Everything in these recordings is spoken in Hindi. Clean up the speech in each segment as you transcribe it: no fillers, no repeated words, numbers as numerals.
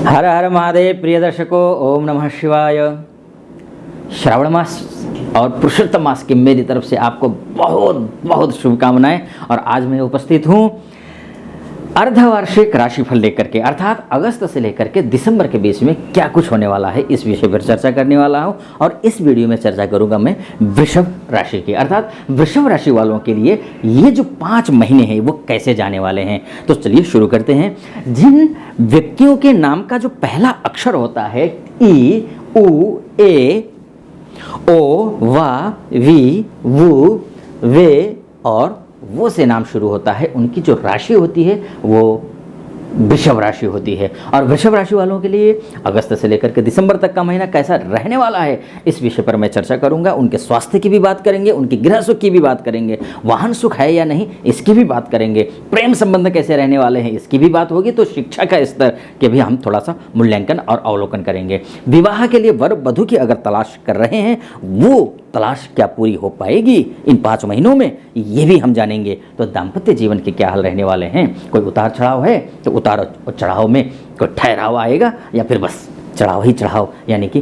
हर हर महादेव। प्रिय दर्शकों, ओम नमः शिवाय। श्रावण मास और पुरुषोत्तम मास की मेरी तरफ से आपको बहुत बहुत शुभकामनाएं। और आज मैं उपस्थित हूँ अर्धवार्षिक राशिफल लेकर के, अर्थात अगस्त से लेकर के दिसंबर के बीच में क्या कुछ होने वाला है, इस विषय पर चर्चा करने वाला हूँ। और इस वीडियो में चर्चा करूंगा मैं वृषभ राशि की, अर्थात वृषभ राशि वालों के लिए ये जो 5 महीने हैं वो कैसे जाने वाले हैं। तो चलिए शुरू करते हैं। जिन व्यक्तियों के नाम का जो पहला अक्षर होता है ई, उ, ए, ओ, वा, वी, वु, वे और वो से नाम शुरू होता है, उनकी जो राशि होती है वो वृषभ राशि होती है। और वृषभ राशि वालों के लिए अगस्त से लेकर के दिसंबर तक का महीना कैसा रहने वाला है, इस विषय पर मैं चर्चा करूंगा। उनके स्वास्थ्य की भी बात करेंगे, उनकी गृह सुख की भी बात करेंगे, वाहन सुख है या नहीं इसकी भी बात करेंगे, प्रेम संबंध कैसे रहने वाले हैं इसकी भी बात होगी। तो शिक्षा का स्तर के भी हम थोड़ा सा मूल्यांकन और अवलोकन करेंगे। विवाह के लिए वर वधु की अगर तलाश कर रहे हैं, वो तलाश क्या पूरी हो पाएगी इन 5 महीनों में, ये भी हम जानेंगे। तो दाम्पत्य जीवन के क्या हाल रहने वाले हैं, कोई उतार चढ़ाव है तो उतार और चढ़ाव में कोई ठहराव आएगा या फिर बस चढ़ाव ही चढ़ाव, यानी कि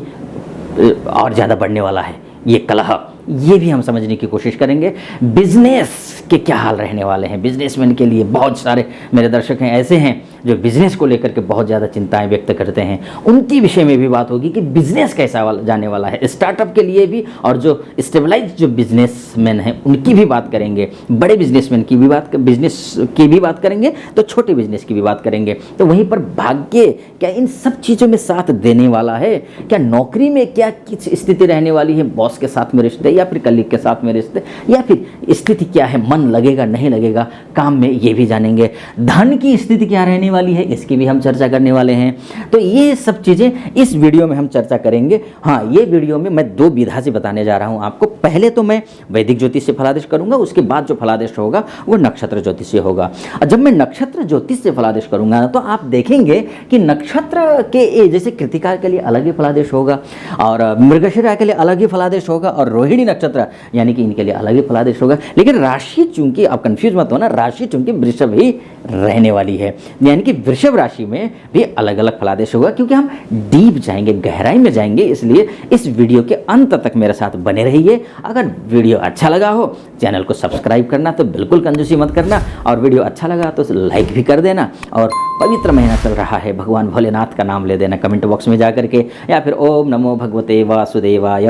और ज़्यादा बढ़ने वाला है ये कलह, ये भी हम समझने की कोशिश करेंगे। बिजनेस के क्या हाल रहने वाले हैं, बिजनेसमैन के लिए बहुत सारे मेरे दर्शक हैं ऐसे हैं जो बिजनेस को लेकर के बहुत ज़्यादा चिंताएं व्यक्त करते हैं, उनके विषय में भी बात होगी कि बिजनेस कैसा जाने वाला है। स्टार्टअप के लिए भी और जो स्टेबलाइज जो बिजनेसमैन हैं उनकी भी बात करेंगे, बड़े बिजनेसमैन की भी बिजनेस की भी बात करेंगे, तो छोटे बिजनेस की भी बात करेंगे। तो वहीं पर भाग्य क्या इन सब चीज़ों में साथ देने वाला है, क्या नौकरी में क्या किस स्थिति रहने वाली है, बॉस के साथ में रिश्ते या फिर कलीग के साथ में रिश्ते, या फिर स्थिति क्या है, मन लगेगा नहीं लगेगा काम में, ये भी जानेंगे। धन की स्थिति क्या रहने वाली है इसकी भी हम चर्चा करने वाले हैं। तो ये सब चीज़ें इस वीडियो में हम चर्चा करेंगे। हाँ, ये वीडियो में मैं 2 विधा से बताने जा रहा हूँ आपको। पहले तो मैं वैदिक ज्योतिष से फलादेश करूंगा, उसके बाद जो फलादेश होगा वो नक्षत्र ज्योतिष से होगा। और जब मैं नक्षत्र ज्योतिष से फलादेश करूंगा तो आप देखेंगे कि नक्षत्र के जैसे कृतिका के लिए अलग ही फलादेश होगा, और मृगशिरा के लिए अलग ही फलादेश होगा, और रोहिणी नक्षत्र यानी कि इनके लिए अलग ही फलादेश होगा। लेकिन राशि चूंकि आप कंफ्यूज मत होना, राशि चूंकि वृषभ ही रहने वाली है, यानी कि वृषभ राशि में भी अलग अलग फलादेश होगा। क्योंकि हम डीप जाएंगे, गहराई में जाएंगे, इसलिए इस वीडियो के अंत तक मेरे साथ बने रहिए। अगर वीडियो अच्छा लगा हो चैनल को सब्सक्राइब करना तो बिल्कुल कंजूसी मत करना, और वीडियो अच्छा लगा तो लाइक भी कर देना। और पवित्र महीना चल रहा है, भगवान भोलेनाथ का नाम ले देना कमेंट बॉक्स में जाकर के, या फिर ओम नमो भगवते वासुदेवाय।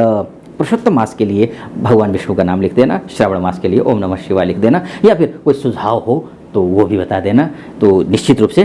पुरुषोत्तम मास के लिए भगवान विष्णु का नाम लिख देना, श्रावण मास के लिए ओम नमः शिवाय लिख देना, या फिर कोई सुझाव हो तो वो भी बता देना। तो निश्चित रूप से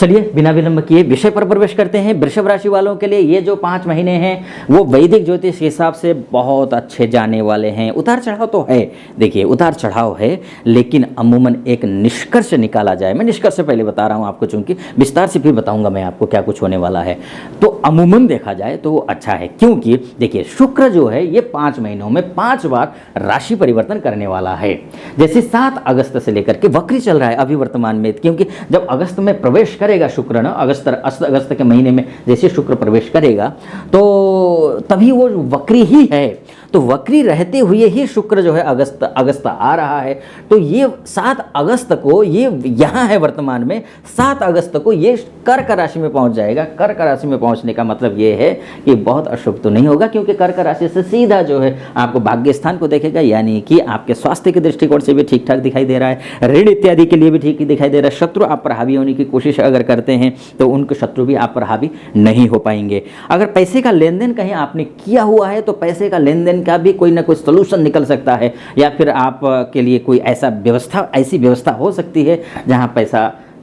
चलिए बिना विलंब किए विषय पर प्रवेश करते हैं। वृषभ राशि वालों के लिए ये जो 5 महीने हैं वो वैदिक ज्योतिष के हिसाब से बहुत अच्छे जाने वाले हैं। उतार चढ़ाव तो है, देखिए उतार चढ़ाव है, लेकिन अमूमन एक निष्कर्ष निकाला जाए, मैं निष्कर्ष से पहले बता रहा हूँ आपको, चूंकि विस्तार से फिर बताऊंगा मैं आपको क्या कुछ होने वाला है। तो अमूमन देखा जाए तो वो अच्छा है, क्योंकि देखिए शुक्र जो है ये 5 महीनों में 5 बार राशि परिवर्तन करने वाला है। जैसे 7 अगस्त से लेकर के वक्री चल रहा है अभी वर्तमान में, क्योंकि जब अगस्त में प्रवेश करेगा शुक्र ना, अगस्त के महीने में जैसे शुक्र प्रवेश करेगा तो तभी वो वक्री ही है। तो वक्री रहते हुए ही शुक्र जो है अगस्त आ रहा है। तो ये 7 अगस्त को ये यहाँ है वर्तमान में, 7 अगस्त को ये कर्क राशि में पहुंच जाएगा। कर्क राशि में पहुंचने का मतलब ये है कि बहुत अशुभ तो नहीं होगा, क्योंकि कर्क राशि से सीधा जो है आपको भाग्य स्थान को देखेगा, यानी कि आपके स्वास्थ्य के दृष्टिकोण से भी ठीक ठाक दिखाई दे रहा है, ऋण इत्यादि के लिए भी ठीक दिखाई दे रहा है। शत्रु आप पर हावी होने की कोशिश अगर करते हैं तो उनके शत्रु भी आप पर हावी नहीं हो पाएंगे। अगर पैसे का लेन देन कहीं आपने किया हुआ है तो पैसे का लेन देन का भी कोई ना कोई सलूशन निकल सकता है, या फिर आप के लिए कोई ऐसी व्यवस्था हो सकती है जहां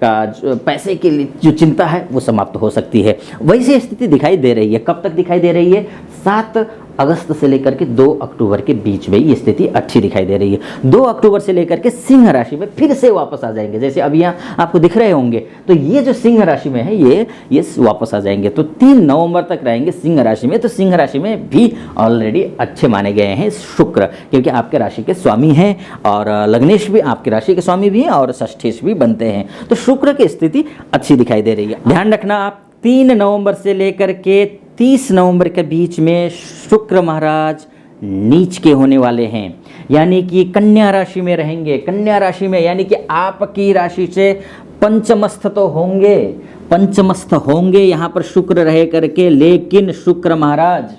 पैसे के लिए जो चिंता है वो समाप्त हो सकती है। वैसी स्थिति दिखाई दे रही है। कब तक दिखाई दे रही है? 7 अगस्त से लेकर के 2 अक्टूबर के बीच में ये स्थिति अच्छी दिखाई दे रही है। 2 अक्टूबर से लेकर के सिंह राशि में फिर से वापस आ जाएंगे, जैसे अभी यहाँ आपको दिख रहे होंगे। तो ये जो सिंह राशि में है ये वापस आ जाएंगे। तो 3 नवंबर तक रहेंगे सिंह राशि में। तो सिंह राशि में भी ऑलरेडी अच्छे माने गए हैं शुक्र, क्योंकि आपके राशि के स्वामी हैं, और लग्नेश भी आपकी राशि के स्वामी भी हैं, और षष्ठेश भी बनते हैं। तो शुक्र की स्थिति अच्छी दिखाई दे रही है। ध्यान रखना, आप 3 नवंबर से लेकर के 30 नवंबर के बीच में शुक्र महाराज नीच के होने वाले हैं, यानी कि कन्या राशि में रहेंगे। कन्या राशि में यानी कि आपकी राशि से पंचमस्थ तो होंगे, पंचमस्थ होंगे यहाँ पर शुक्र रह करके, लेकिन शुक्र महाराज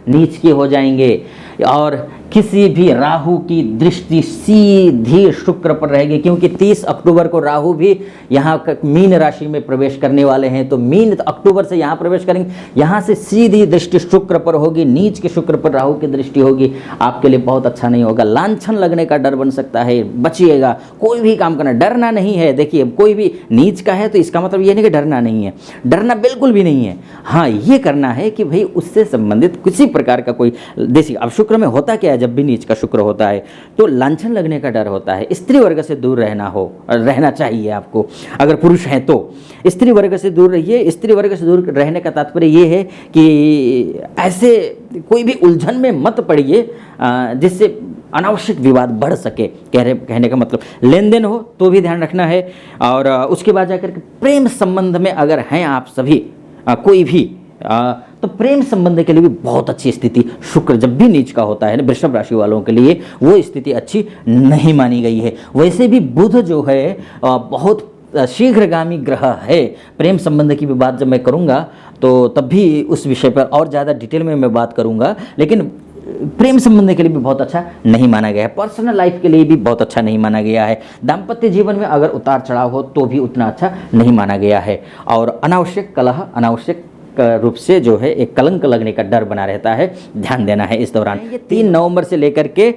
नीच के हो जाएंगे और किसी भी राहु की दृष्टि सीधी शुक्र पर रहेगी, क्योंकि 30 अक्टूबर को राहु भी यहाँ मीन राशि में प्रवेश करने वाले हैं। तो मीन अक्टूबर से यहाँ प्रवेश करेंगे, यहाँ से सीधी दृष्टि शुक्र पर होगी, नीच के शुक्र पर राहु की दृष्टि होगी। आपके लिए बहुत अच्छा नहीं होगा, लांछन लगने का डर बन सकता है, बचिएगा। कोई भी काम करना, डरना नहीं है। देखिए कोई भी नीच का है तो इसका मतलब ये नहीं कि डरना नहीं है, डरना बिल्कुल भी नहीं है। हाँ, ये करना है कि भाई उससे संबंधित किसी प्रकार का कोई देखिए, अब शुक्र में होता क्या है, जब भी नीच का शुक्र होता है तो लांछन लगने का डर होता है। स्त्री वर्ग से दूर रहना चाहिए आपको। अगर पुरुष हैं तो स्त्री वर्ग से दूर रहिए। स्त्री वर्ग से दूर रहने का तात्पर्य ये है कि ऐसे कोई भी उलझन में मत पड़िए जिससे अनावश्यक विवाद बढ़ सके। कहने का मतलब लेन देन हो तो भी ध्यान रखना है। और उसके बाद जाकर के प्रेम संबंध में अगर हैं आप सभी कोई भी तो प्रेम संबंध के लिए भी बहुत अच्छी स्थिति शुक्र जब भी नीच का होता है ना, वृषभ राशि वालों के लिए वो स्थिति अच्छी नहीं मानी गई है। वैसे भी बुध जो है बहुत शीघ्रगामी ग्रह है। प्रेम संबंध की भी बात जब मैं करूँगा तो तब भी उस विषय पर और ज़्यादा डिटेल में मैं बात करूँगा, लेकिन प्रेम संबंध के लिए भी बहुत अच्छा नहीं माना गया है। पर्सनल लाइफ के लिए भी बहुत अच्छा नहीं माना गया है। दाम्पत्य जीवन में अगर उतार चढ़ाव हो तो भी उतना अच्छा नहीं माना गया है। और अनावश्यक कलह, अनावश्यक रूप से जो है एक कलंक लगने का डर बना रहता है, ध्यान देना है इस दौरान। ये 3 नवंबर से लेकर के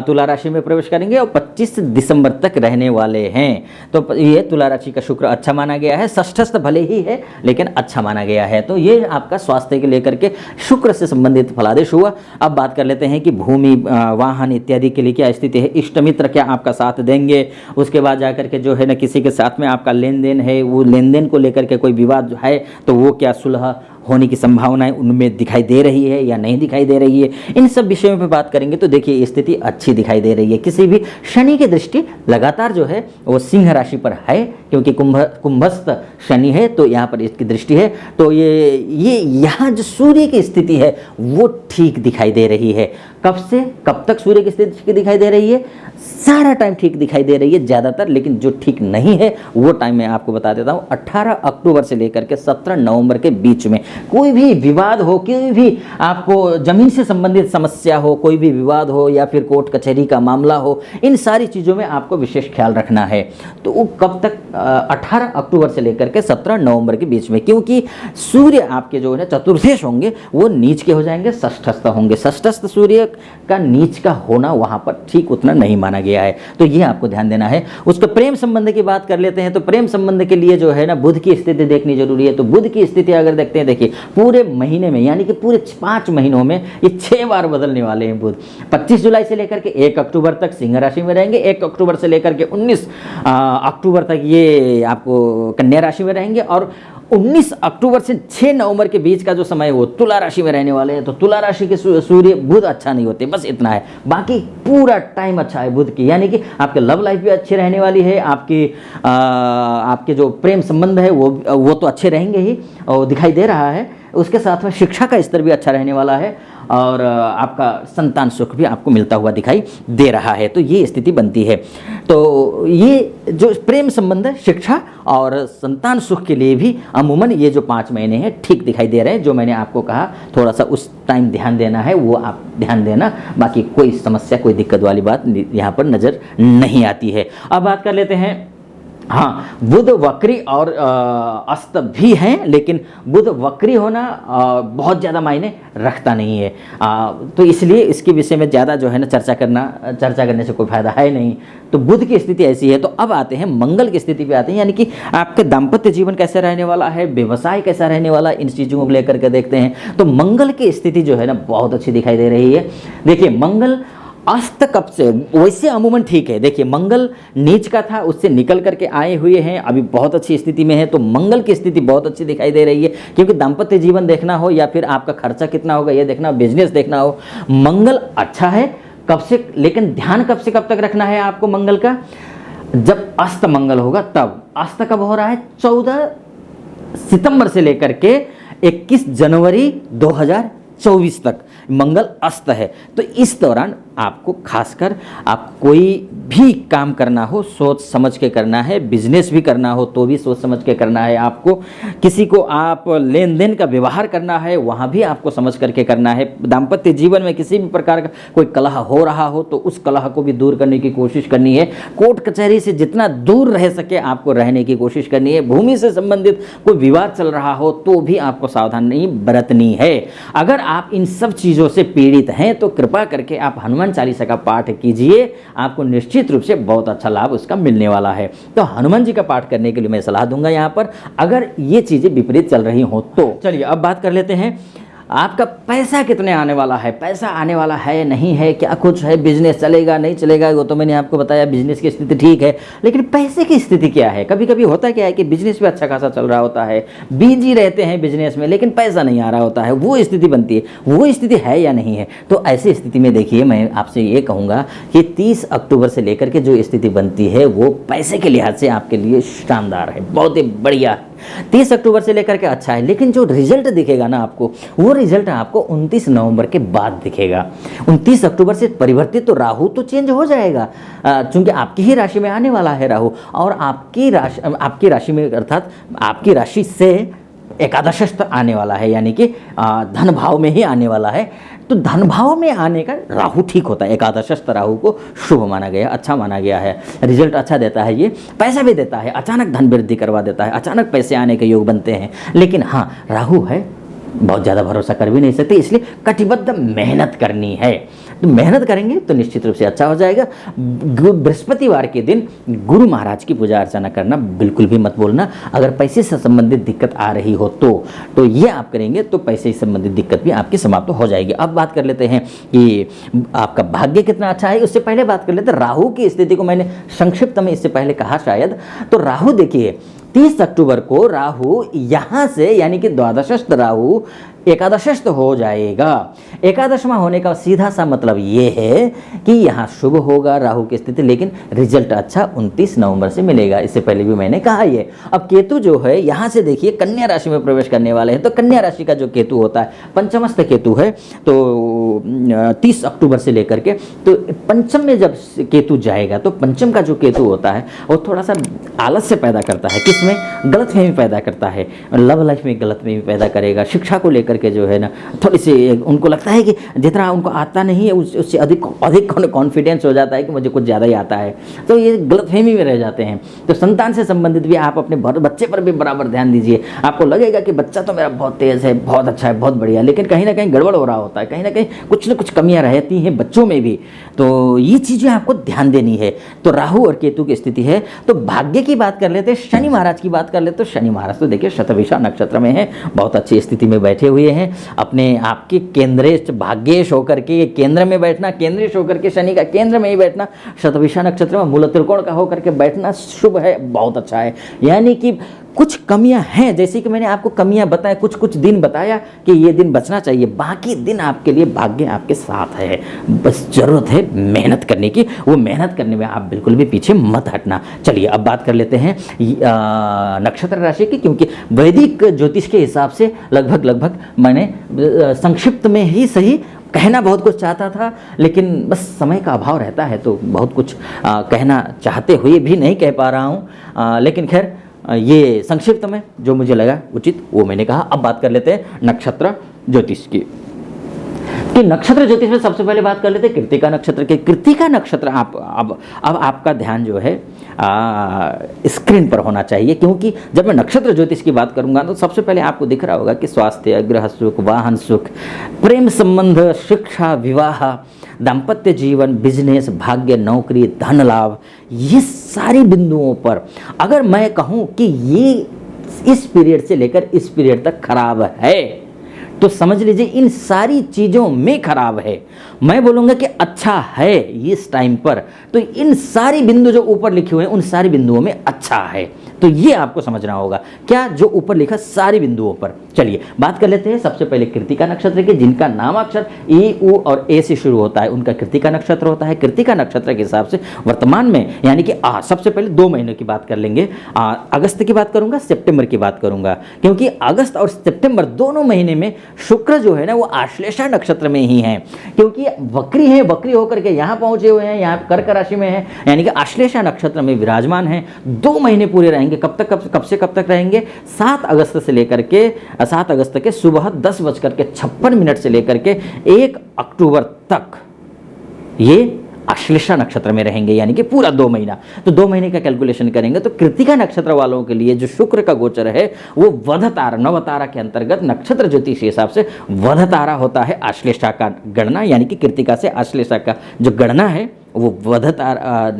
तुला राशि में प्रवेश करेंगे और 25 दिसंबर तक रहने वाले हैं। तो ये तुला राशि का शुक्र अच्छा माना गया है, षष्ठस्थ भले ही है लेकिन अच्छा माना गया है। तो ये आपका स्वास्थ्य के लेकर के शुक्र से संबंधित फलादेश हुआ। अब बात कर लेते हैं कि भूमि, वाहन इत्यादि के लिए क्या स्थिति है, इष्ट मित्र क्या आपका साथ देंगे। उसके बाद जाकर के जो है ना किसी के साथ में आपका लेन देन है, वो लेन देन को लेकर के कोई विवाद है तो वो क्या सुलह होने की संभावनाएं उनमें दिखाई दे रही है या नहीं दिखाई दे रही है, इन सब विषयों पे बात करेंगे। तो देखिए स्थिति अच्छी दिखाई दे रही है। किसी भी शनि की दृष्टि लगातार जो है वो सिंह राशि पर है, क्योंकि कुंभस्थ शनि है तो यहाँ पर इसकी दृष्टि है। तो ये यहाँ जो सूर्य की स्थिति है वो ठीक दिखाई दे रही है। कब से कब तक सूर्य की स्थिति दिखाई दे रही है? सारा टाइम ठीक दिखाई दे रही है ज़्यादातर, लेकिन जो ठीक नहीं है वो टाइम मैं आपको बता देता हूँ। 18 अक्टूबर से लेकर के 17 नवंबर के बीच में कोई भी विवाद हो, कोई भी आपको जमीन से संबंधित समस्या हो, कोई भी विवाद हो या फिर कोर्ट कचहरी का मामला हो, इन सारी चीज़ों में आपको विशेष ख्याल रखना है। तो वो कब तक? 18 अक्टूबर से लेकर के 17 नवंबर के बीच में, क्योंकि सूर्य आपके जो है चतुर्देश होंगे वो नीच के हो जाएंगे, षष्ठस्थ होंगे। षष्ठस्थ सूर्य का नीच का होना वहाँ पर ठीक उतना नहीं माना गया है, तो ये आपको ध्यान देना है। उसके प्रेम संबंध की बात कर लेते हैं। तो प्रेम संबंध के लिए जो है ना बुध की स्थिति देखनी जरूरी है। तो बुध की स्थिति अगर देखते हैं, देखिए पूरे महीने में यानी कि पूरे 5 महीनों में ये 6 बार बदलने वाले हैं बुध। 25 जुलाई से लेकर के 1 अक्टूबर तक सिंह राशि में रहेंगे, 1 अक्टूबर से लेकर के 19 अक्टूबर तक ये आपको कन्या राशि में रहेंगे, और 19 अक्टूबर से 6 नवंबर के बीच का जो समय है वो तुला राशि में रहने वाले हैं। तो तुला राशि के सूर्य बुध अच्छा नहीं होते, बस इतना है। बाकी पूरा टाइम अच्छा है बुध की, यानी कि आपके लव लाइफ भी अच्छी रहने वाली है, आपके जो प्रेम संबंध है वो तो अच्छे रहेंगे ही और दिखाई दे रहा है। उसके साथ में शिक्षा का स्तर भी अच्छा रहने वाला है और आपका संतान सुख भी आपको मिलता हुआ दिखाई दे रहा है। तो ये स्थिति बनती है। तो ये जो प्रेम संबंध, शिक्षा और संतान सुख के लिए भी अमूमन ये जो 5 महीने हैं ठीक दिखाई दे रहे हैं। जो मैंने आपको कहा थोड़ा सा उस टाइम ध्यान देना है वो आप ध्यान देना, बाकी कोई समस्या, कोई दिक्कत वाली बात यहाँ पर नज़र नहीं आती है। अब बात कर लेते हैं, हाँ, बुध वक्री और अस्त भी हैं, लेकिन बुध वक्री होना बहुत ज़्यादा मायने रखता नहीं है। तो इसलिए इसके विषय में ज़्यादा जो है ना चर्चा करने से कोई फायदा है नहीं। तो बुध की स्थिति ऐसी है। तो अब आते हैं मंगल की स्थिति पे आते हैं, यानी कि आपके दाम्पत्य जीवन कैसे रहने वाला है, व्यवसाय कैसा रहने वाला है, इन चीज़ों को लेकर के देखते हैं। तो मंगल की स्थिति जो है ना बहुत अच्छी दिखाई दे रही है। देखिए मंगल अस्त कब से, वैसे अमूमन ठीक है। देखिए मंगल नीच का था, उससे निकल करके आए हुए हैं, अभी बहुत अच्छी स्थिति में है। तो मंगल की स्थिति बहुत अच्छी दिखाई दे रही है, क्योंकि दाम्पत्य जीवन देखना हो या फिर आपका खर्चा कितना होगा ये देखना, बिजनेस देखना हो, मंगल अच्छा है। कब से, लेकिन ध्यान कब से कब तक रखना है आपको मंगल का? जब अस्त मंगल होगा तब। अस्त कब हो रहा है? 14 सितंबर से लेकर के 21 जनवरी 2024 तक मंगल अस्त है। तो इस दौरान आपको खासकर आप कोई भी काम करना हो सोच समझ के करना है, बिजनेस भी करना हो तो भी सोच समझ के करना है आपको, किसी को आप लेन देन का व्यवहार करना है वहाँ भी आपको समझ करके करना है। दाम्पत्य जीवन में किसी भी प्रकार का कोई कलह हो रहा हो तो उस कलह को भी दूर करने की कोशिश करनी है। कोर्ट कचहरी से जितना दूर रह सके आपको रहने की कोशिश करनी है। भूमि से संबंधित कोई विवाद चल रहा हो तो भी आपको सावधानी बरतनी है। अगर आप इन सब चीज़ों से पीड़ित हैं तो कृपा करके आप हनुमान चालीसा का पाठ कीजिए, आपको निश्चित रूप से बहुत अच्छा लाभ उसका मिलने वाला है। तो हनुमान जी का पाठ करने के लिए मैं सलाह दूंगा यहाँ पर, अगर ये चीज़ें विपरीत चल रही हो तो। चलिए अब बात कर लेते हैं, आपका पैसा कितने आने वाला है, पैसा आने वाला है नहीं है, क्या कुछ है, बिजनेस चलेगा नहीं चलेगा, वो तो मैंने आपको बताया बिजनेस की स्थिति ठीक है, लेकिन पैसे की स्थिति क्या है। कभी कभी होता क्या है कि बिजनेस भी अच्छा खासा चल रहा होता है, बिजी रहते हैं बिजनेस में, लेकिन पैसा नहीं आ रहा होता है, वो स्थिति बनती है। वो स्थिति है या नहीं है, तो ऐसी स्थिति में देखिए मैं आपसे ये कहूँगा कि 30 अक्टूबर से लेकर के जो स्थिति बनती है वो पैसे के लिहाज से आपके लिए शानदार है, बहुत ही बढ़िया है। 30 अक्टूबर से लेकर के अच्छा है, लेकिन जो रिजल्ट दिखेगा ना आपको, वो रिजल्ट आपको 29 नवंबर के बाद दिखेगा। 29 अक्टूबर से परिवर्तित तो राहु तो चेंज हो जाएगा, चूंकि आपकी ही राशि में आने वाला है राहु, और आपकी राशि में अर्थात आपकी राशि से एकादशस्थ आने वाला है, यानी कि धन भाव में ही आने वाला है। तो धन भाव में आने का राहु ठीक होता है, एकादशस्थ राहु को शुभ माना गया, अच्छा माना गया है, रिजल्ट अच्छा देता है, ये पैसा भी देता है, अचानक धन वृद्धि करवा देता है, अचानक पैसे आने के योग बनते हैं। लेकिन हाँ, राहु है, बहुत ज़्यादा भरोसा कर भी नहीं सकते, इसलिए कटिबद्ध मेहनत करनी है। तो मेहनत करेंगे तो निश्चित रूप से अच्छा हो जाएगा। बृहस्पतिवार के दिन गुरु महाराज की पूजा अर्चना करना बिल्कुल भी मत बोलना। अगर पैसे से संबंधित दिक्कत आ रही हो तो ये आप करेंगे तो पैसे से संबंधित दिक्कत भी आपकी समाप्त हो जाएगी। अब बात कर लेते हैं कि आपका भाग्य कितना अच्छा है। उससे पहले बात कर लेते हैं राहु की स्थिति को, मैंने संक्षिप्त में इससे पहले कहा शायद। तो राहु देखिए 30 अक्टूबर को राहु यहाँ से, यानी कि द्वादशस्थ राहु एकादशस्थ हो जाएगा। एकादशवां होने का सीधा सा मतलब ये है कि यहाँ शुभ होगा राहु की स्थिति, लेकिन रिजल्ट अच्छा 29 नवंबर से मिलेगा। इससे पहले भी मैंने कहा ये। अब केतु जो है यहाँ से देखिए कन्या राशि में प्रवेश करने वाले हैं। तो कन्या राशि का जो केतु होता है पंचमस्थ केतु है, तो 30 अक्टूबर से लेकर के तो पंचम में जब केतु जाएगा तो पंचम का जो केतु होता है वो थोड़ा सा आलस्य पैदा करता है, किसमें, गलतफहमी पैदा करता है, लव लाइफ में गलतफहमी पैदा करेगा। शिक्षा को लेकर के जो है ना थोड़ी सी उनको लगता है कि जितना उनको आता नहीं है उससे अधिक कॉन्फिडेंस हो जाता है कि मुझे कुछ ज़्यादा ही आता है, तो ये गलतफहमी में रह जाते हैं। तो संतान से संबंधित भी आप अपने बच्चे पर भी बराबर ध्यान दीजिए। आपको लगेगा कि बच्चा तो मेरा बहुत तेज़ है, बहुत अच्छा है, बहुत बढ़िया, लेकिन कहीं ना कहीं गड़बड़ हो रहा होता है, कहीं ना कहीं कुछ ना कुछ कमियां रहती हैं बच्चों में भी। तो ये चीज़ें आपको ध्यान देनी है। तो राहु और केतु की स्थिति है। तो भाग्य की बात कर लेते हैं, शनि महाराज की बात कर लेते। तो शनि महाराज तो देखिए शतभिषा नक्षत्र में है, बहुत अच्छी स्थिति में बैठे हुए हैं, अपने आपके केंद्रेश भाग्येश होकर के, केंद्र में बैठना, केंद्रेश होकर के शनि का केंद्र में ही बैठना, शतभिषा नक्षत्र में मूल त्रिकोण का होकर के बैठना शुभ है, बहुत अच्छा है। यानी कि कुछ कमियां हैं, जैसे कि मैंने आपको कमियां बताया, कुछ दिन बताया कि ये दिन बचना चाहिए, बाकी दिन आपके लिए भाग्य आपके साथ है। बस जरूरत है मेहनत करने की, वो मेहनत करने में आप बिल्कुल भी पीछे मत हटना। चलिए अब बात कर लेते हैं नक्षत्र राशि की, क्योंकि वैदिक ज्योतिष के हिसाब से लगभग मैंने संक्षिप्त में ही सही कहना बहुत कुछ चाहता था, लेकिन बस समय का अभाव रहता है तो बहुत कुछ कहना चाहते हुए भी नहीं कह पा रहा हूँ। लेकिन खैर ये संक्षिप्त में जो मुझे लगा उचित वो मैंने कहा। अब बात कर लेते हैं नक्षत्र ज्योतिष की। कि नक्षत्र ज्योतिष में सबसे पहले बात कर लेते हैं कृत्तिका नक्षत्र के। कृत्तिका नक्षत्र अब आपका ध्यान जो है स्क्रीन पर होना चाहिए, क्योंकि जब मैं नक्षत्र ज्योतिष की बात करूंगा तो सबसे पहले आपको दिख रहा होगा कि स्वास्थ्य, गृह सुख, वाहन सुख, प्रेम संबंध, शिक्षा, विवाह, दाम्पत्य जीवन, बिजनेस, भाग्य, नौकरी, धन लाभ, ये सारी बिंदुओं पर अगर मैं कहूँ कि ये इस पीरियड से लेकर इस पीरियड तक खराब है तो समझ लीजिए इन सारी चीज़ों में खराब है। मैं बोलूँगा कि अच्छा है इस टाइम पर, तो इन सारी बिंदु जो ऊपर लिखे हुए हैं उन सारी बिंदुओं में अच्छा है। तो ये आपको समझना होगा, क्या जो ऊपर लिखा सारी बिंदुओं पर। चलिए बात कर लेते हैं सबसे पहले कृत्तिका नक्षत्र के, जिनका नामाक्षर ई, उ और ए से शुरू होता है, उनका कृत्तिका नक्षत्र होता है। कृत्तिका नक्षत्र के हिसाब से वर्तमान में, यानी कि सबसे पहले 2 महीनों की बात कर लेंगे, अगस्त की बात करूंगा, सितंबर की बात करूंगा, क्योंकि अगस्त और सितंबर दोनों महीने में शुक्र जो है ना वो आश्लेषा नक्षत्र में ही है, क्योंकि वक्री है, वक्री होकर के यहाँ पहुंचे हुए हैं, यहाँ कर्क राशि में है, यानी कि आश्लेषा नक्षत्र में विराजमान है। 2 महीने पूरे रहेंगे। कब तक, कब से कब तक रहेंगे? 7 अगस्त से लेकर के 7 अगस्त के सुबह 10:56 से लेकर के 1 अक्टूबर तक ये आश्लेषा नक्षत्र में रहेंगे, यानी कि पूरा 2 महीना। तो 2 महीने का कैलकुलेशन करेंगे तो कृत्तिका नक्षत्र वालों के लिए जो शुक्र का गोचर है वो वध तारा, नव तारा के अंतर्गत नक्षत्र ज्योतिष के हिसाब से वध तारा होता है आश्लेषा का गणना, यानी कि कृत्तिका से आश्लेषा का जो गणना है वो वध तारा,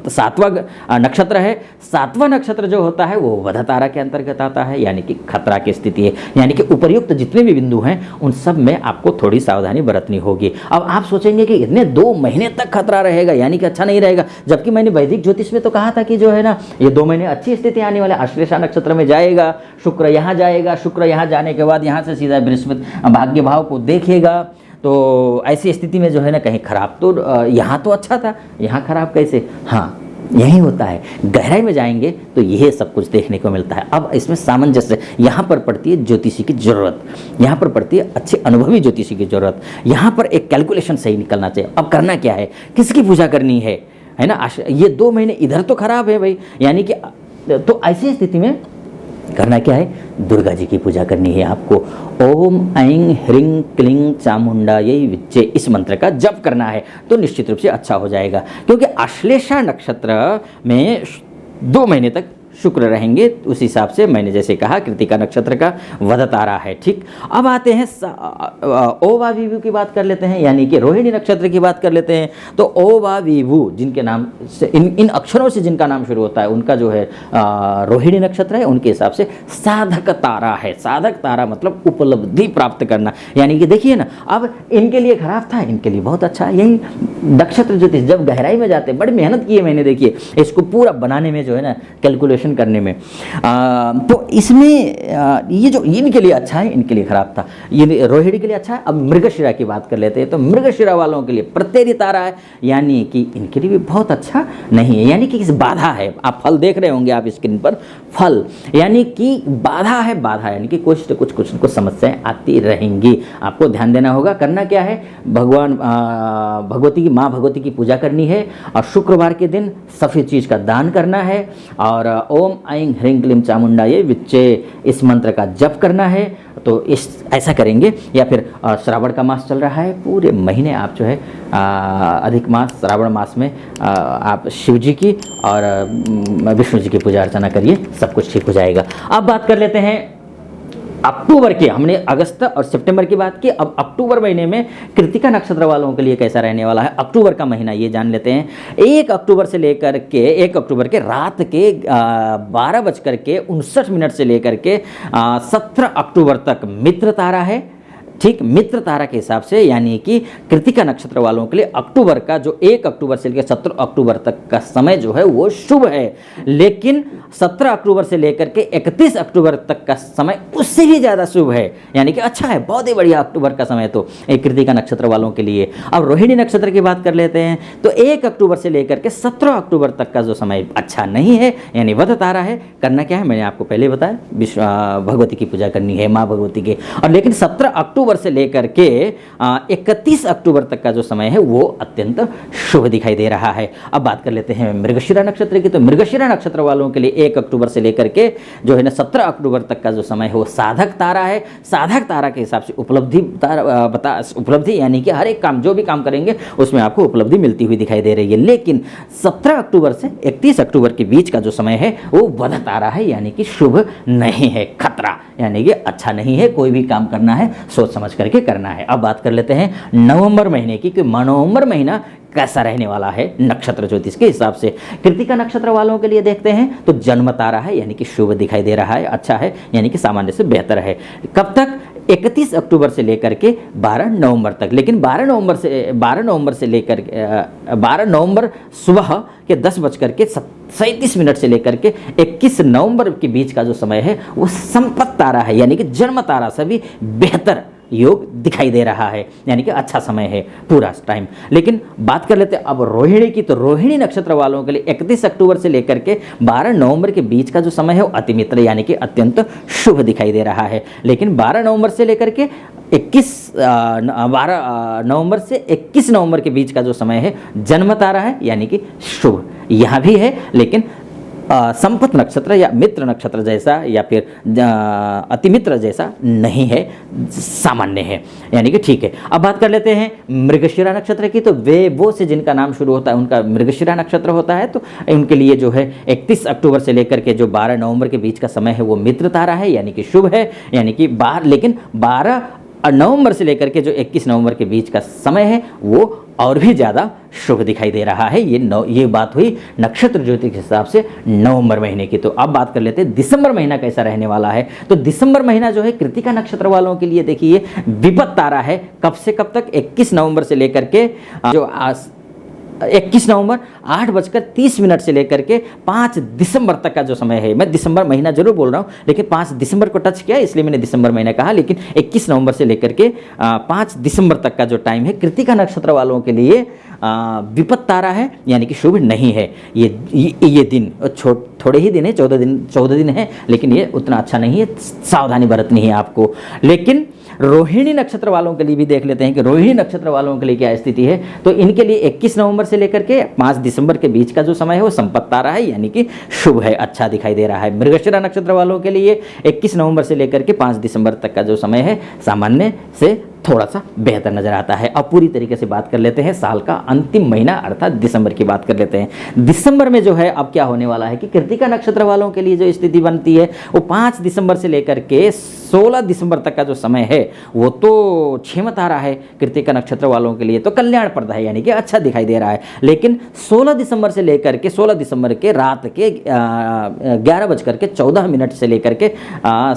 7वां नक्षत्र है। 7वां नक्षत्र जो होता है वो वध तारा के अंतर्गत आता है, यानी कि खतरा की स्थिति है। यानी कि उपर्युक्त जितने भी बिंदु हैं उन सब में आपको थोड़ी सावधानी बरतनी होगी। अब आप सोचेंगे कि इतने 2 महीने तक खतरा रहेगा, यानी कि अच्छा नहीं रहेगा, जबकि मैंने वैदिक ज्योतिष में तो कहा था कि जो है ना ये 2 महीने अच्छी स्थिति आने वाले। आश्लेषा नक्षत्र में जाएगा, शुक्र यहाँ जाएगा, शुक्र यहाँ जाने के बाद यहाँ से सीधा बृहस्पति भाग्य भाव को देखेगा, तो ऐसी स्थिति में जो है ना कहीं खराब, तो यहाँ तो अच्छा था, यहाँ खराब कैसे? हाँ, यही होता है। गहराई में जाएंगे तो यह सब कुछ देखने को मिलता है। अब इसमें सामंजस्य यहाँ पर पड़ती है, ज्योतिषी की जरूरत यहाँ पर पड़ती है, अच्छे अनुभवी ज्योतिषी की जरूरत। यहाँ पर एक कैलकुलेशन सही निकलना चाहिए। अब करना क्या है, किसकी पूजा करनी है ना? ये 2 महीने इधर तो खराब है भाई, यानी कि तो ऐसी स्थिति में करना क्या है? दुर्गा जी की पूजा करनी है आपको। ओम ऐं ह्रीं क्लीं चामुंडायै विच्चे, इस मंत्र का जप करना है तो निश्चित रूप से अच्छा हो जाएगा, क्योंकि आश्लेषा नक्षत्र में 2 महीने तक शुक्र रहेंगे। उस हिसाब से मैंने जैसे कहा कृत्तिका नक्षत्र का वध तारा है। ठीक, अब आते हैं ओवा विभु की बात कर लेते हैं, यानी कि रोहिणी नक्षत्र की बात कर लेते हैं। तो ओवा विभु जिनके नाम से इन अक्षरों से जिनका नाम शुरू होता है उनका जो है रोहिणी नक्षत्र है, उनके हिसाब से साधक तारा है। साधक तारा मतलब उपलब्धि प्राप्त करना, यानी कि देखिए ना, अब इनके लिए खराब था, इनके लिए बहुत अच्छा है। यही नक्षत्र ज्योतिष जब गहराई में जाते, बड़ी मेहनत की है मैंने, देखिए इसको पूरा बनाने में जो है ना, कैलकुलेशन करने में, तो इसमें ये जो इनके लिए अच्छा है, इनके लिए खराब था। ये रोहिणी के लिए अच्छा है। अब मृगशिरा की बात कर लेते हैं, तो मृगशिरा वालों के लिए प्रत्येरी तारा है, यानी कि इनके लिए भी बहुत अच्छा नहीं है, यानी कि इस बाधा है। आप फल देख रहे होंगे आप स्क्रीन पर, फल यानी कि बाधा है, बाधा यानी कि कुछ न कुछ समस्याएं आती रहेंगी। आपको ध्यान देना होगा। करना क्या है? भगवान भगवती की, माँ भगवती की पूजा करनी है, और शुक्रवार के दिन सफ़ेद चीज़ का दान करना है, और ओम ऐं ह्रीं क्लीं चामुंडायै विच्चे इस मंत्र का जप करना है। तो ऐसा करेंगे। या फिर श्रावण का मास चल रहा है, पूरे महीने आप जो है अधिक मास श्रावण मास में आप शिव जी की और विष्णु जी की पूजा अर्चना करिए, सब कुछ ठीक हो जाएगा। अब बात कर लेते हैं अक्टूबर की। हमने अगस्त और सितंबर की बात की, अब अक्टूबर महीने में कृत्तिका नक्षत्र वालों के लिए कैसा रहने वाला है। अक्टूबर का महीना ये जान लेते हैं। 1 अक्टूबर से लेकर के 1 अक्टूबर के रात के 12:59 से लेकर के 17 अक्टूबर तक मित्र तारा है। ठीक, मित्र तारा के हिसाब से, यानी कि कृत्तिका नक्षत्र वालों के लिए अक्टूबर का जो 1 अक्टूबर से लेकर 17 अक्टूबर तक का समय जो है वो शुभ है, लेकिन 17 अक्टूबर से लेकर के 31 अक्टूबर तक का समय उससे भी ज़्यादा शुभ है, यानी कि अच्छा है, बहुत ही बढ़िया अक्टूबर का समय तो एक कृत्तिका नक्षत्र वालों के लिए। अब रोहिणी नक्षत्र की बात कर लेते हैं, तो 1 अक्टूबर से लेकर के 17 अक्टूबर तक का जो समय अच्छा नहीं है, यानी वध तारा है। करना क्या है, मैंने आपको पहले बताया, भगवती की पूजा करनी है, माँ भगवती की। और लेकिन 17 अक्टूबर से लेकर के 31 अक्टूबर तक का जो समय है वो अत्यंत शुभ दिखाई दे रहा है। अब बात कर लेते हैं मृगशिरा नक्षत्र की। तो मृगशिरा नक्षत्र वालों के लिए 1 अक्टूबर से लेकर के जो है ना 17 अक्टूबर तक का जो समय है वो साधक तारा है। साधक तारा के हिसाब से उपलब्धि यानी कि हर एक काम, जो भी काम करेंगे उसमें आपको उपलब्धि मिलती हुई दिखाई दे रही है। लेकिन 17 अक्टूबर से 31 अक्टूबर के बीच का जो समय है वो वध तारा है, यानी कि शुभ नहीं है, खतरा, यानी कि अच्छा नहीं है। कोई भी काम करना है सोच समझ करके करना है। अब बात कर लेते हैं नवंबर महीने की कि नवंबर महीना कैसा रहने वाला है नक्षत्र ज्योतिष के हिसाब से। कृत्तिका नक्षत्र वालों के लिए देखते हैं तो जन्म तारा है, यानी कि शुभ दिखाई दे रहा है, अच्छा है, यानी कि सामान्य से बेहतर है। कब तक? 31 अक्टूबर से लेकर के 12 नवंबर तक। लेकिन 12 नवंबर सुबह के 10:37 से लेकर के 21 नवंबर के बीच का जो समय है वो संपत्ति तारा है, यानी कि जन्म तारा से भी बेहतर योग दिखाई दे रहा है, यानी कि अच्छा समय है पूरा टाइम। लेकिन बात कर लेते हैं अब रोहिणी की, तो रोहिणी नक्षत्र वालों के लिए 31 अक्टूबर से लेकर के 12 नवंबर के बीच का जो समय है वो अति मित्र यानी कि अत्यंत शुभ दिखाई दे रहा है। लेकिन 12 नवंबर से लेकर के 12 नवंबर से 21 नवंबर के बीच का जो समय है जन्म तारा है यानी कि शुभ यहाँ भी है, लेकिन संपत नक्षत्र या मित्र नक्षत्र जैसा या फिर अतिमित्र जैसा नहीं है, सामान्य है, यानी कि ठीक है। अब बात कर लेते हैं मृगशिरा नक्षत्र की, तो वो से जिनका नाम शुरू होता है उनका मृगशिरा नक्षत्र होता है, तो उनके लिए जो है 31 अक्टूबर से लेकर के जो 12 नवंबर के बीच का समय है वो मित्र तारा है यानी कि शुभ है, यानी कि लेकिन 12 नवंबर से लेकर के जो 21 नवंबर के बीच का समय है वो और भी ज़्यादा शुभ दिखाई दे रहा है। ये बात हुई नक्षत्र ज्योति के हिसाब से नवंबर महीने की। तो अब बात कर लेते हैं दिसंबर महीना कैसा रहने वाला है। तो दिसंबर महीना जो है कृतिका नक्षत्र वालों के लिए देखिए विपद तारा है। कब से कब तक? 21 नवंबर से लेकर के जो 21 नवंबर 8:30 से लेकर के 5 दिसंबर तक का जो समय है, मैं दिसंबर महीना जरूर बोल रहा हूँ लेकिन 5 दिसंबर को टच किया इसलिए मैंने दिसंबर महीना कहा, लेकिन 21 नवंबर से लेकर के 5 दिसंबर तक का जो टाइम है कृतिका नक्षत्र वालों के लिए विपद तारा है यानी कि शुभ नहीं है। ये दिन थोड़े ही दिन है, 14 दिन है, लेकिन ये उतना अच्छा नहीं है, सावधानी बरतनी है आपको। लेकिन रोहिणी नक्षत्र वालों के लिए भी देख लेते हैं कि रोहिणी नक्षत्र वालों के लिए क्या स्थिति है। तो इनके लिए 21 नवंबर से लेकर के 5 दिसंबर के बीच का जो समय है वो संपत्ति तारा है यानी कि शुभ है, अच्छा दिखाई दे रहा है। मृगशिरा नक्षत्र वालों के लिए 21 नवंबर से लेकर के 5 दिसंबर तक का जो समय है सामान्य से थोड़ा सा बेहतर नजर आता है। अब पूरी तरीके से बात कर लेते हैं साल का अंतिम महीना अर्थात दिसंबर की बात कर लेते हैं। दिसंबर में जो है अब क्या होने वाला है कि कृतिका नक्षत्र वालों के लिए जो स्थिति बनती है वो 5 दिसंबर से लेकर के 16 दिसंबर तक का जो समय है वो तो क्षेम तारा है कृतिका नक्षत्र वालों के लिए, तो कल्याणप्रद है यानी कि अच्छा दिखाई दे रहा है। लेकिन 16 दिसंबर से लेकर के 16 दिसंबर के रात के 11:14 से लेकर के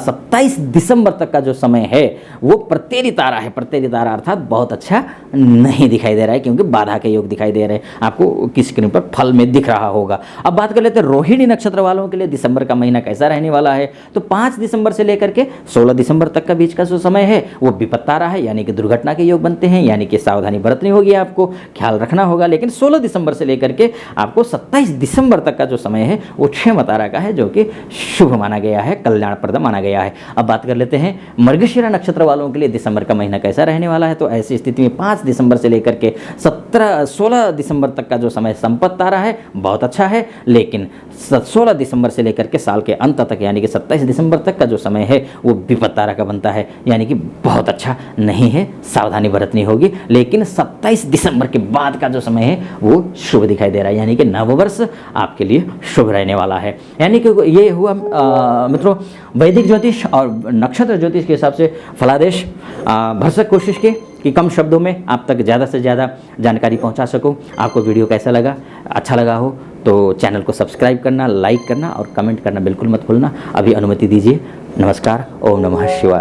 27 दिसंबर तक का जो समय है वो प्रत्येरी तारा है। प्रत्येरी तारा अर्थात बहुत अच्छा नहीं दिखाई दे रहा है क्योंकि बाधा के योग दिखाई दे रहे हैं, आपको किस स्क्रीन पर फल में दिख रहा होगा। अब बात कर लेते हैं रोहिणी नक्षत्र वालों के लिए दिसंबर का महीना कैसा रहने वाला है। तो 5 दिसंबर से लेकर के 16 दिसंबर तक का बीच का जो समय है वो विपद तारा है यानी कि दुर्घटना के योग बनते हैं, यानी कि सावधानी बरतनी होगी, आपको ख्याल रखना होगा। लेकिन 16 दिसंबर से लेकर के आपको 27 दिसंबर तक का जो समय है वो क्षेम तारा का है जो कि शुभ माना गया है, कल्याणप्रद माना गया है। अब बात कर लेते हैं मृगशिरा नक्षत्र वालों के लिए दिसंबर का महीना कैसा रहने वाला है। तो ऐसी स्थिति में 5 दिसंबर से लेकर के 16 दिसंबर तक का जो समय संपत्ति तारा है बहुत अच्छा है, लेकिन 16 दिसंबर से लेकर के साल के अंत तक यानी कि 27 दिसंबर तक का जो समय है वो विपद तारा का बनता है यानी कि बहुत अच्छा नहीं है, सावधानी बरतनी होगी। लेकिन 27 दिसंबर के बाद का जो समय है वो शुभ दिखाई दे रहा है यानी कि नववर्ष आपके लिए शुभ रहने वाला है। यानी कि ये हुआ मित्रों वैदिक ज्योतिष और नक्षत्र ज्योतिष के हिसाब से फलादेश। भरसक कोशिश की कि कम शब्दों में आप तक ज़्यादा से ज़्यादा जानकारी पहुंचा सकूं। आपको वीडियो कैसा लगा, अच्छा लगा हो तो चैनल को सब्सक्राइब करना, लाइक करना और कमेंट करना बिल्कुल मत भूलना। अभी अनुमति दीजिए। नमस्कार, ओम नमः शिवाय।